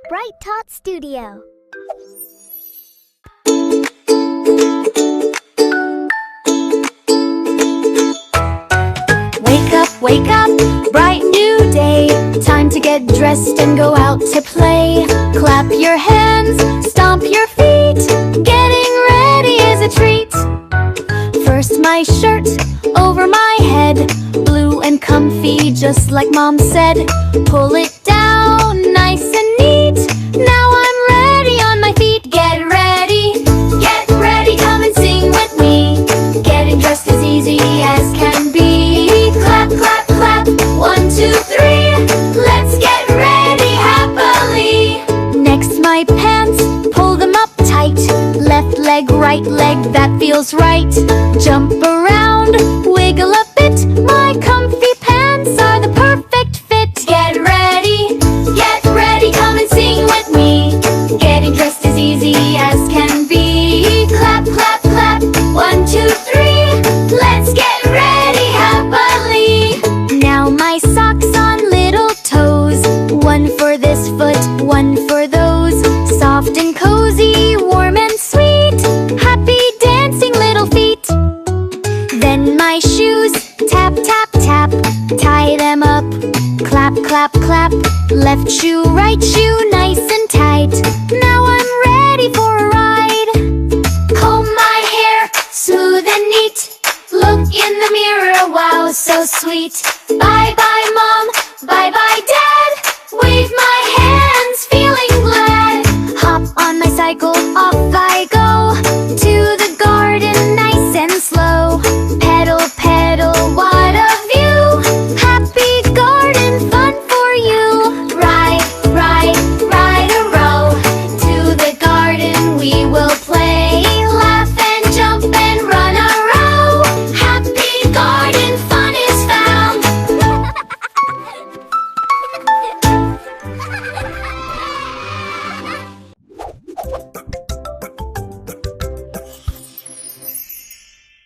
Bright Tot Studio. Wake up, bright new day. Time to get dressed and go out to play. Clap your hands, stomp your feet. Getting ready is a treat. First my shirt over my head, blue and comfy just like Mom said. Pull it down nice and neat. Now I'm ready on my feet. Get ready, come and sing with me. Getting dressed as easy as can be. Clap, clap, clap, 1, 2, 3. Let's get ready happily. Next my pants, pull them up tight. Left leg, right leg, that feels right. Jump around, wiggle a bit. My comfy pants are the perfect fit. Get ready, come and sing with me. Getting dressed as easy as can be. Clap, clap, clap, 1, 2, 3. Let's get ready happily. Now my socks on little toes. One for this foot, one for those. Soft and cozy, warm and sweet. Happy dancing little feet. Then my shoes, tap, tap, tap. Tie them up, clap, clap, clap. Left shoe, right shoe, nice and tight. Now I'm ready for a ride. Comb my hair, smooth and neat. Look in the mirror, wow, so sweet. Bye-bye, Mom, bye-bye, Dad. Wave my hands, feeling glad. Hop on my cycle, off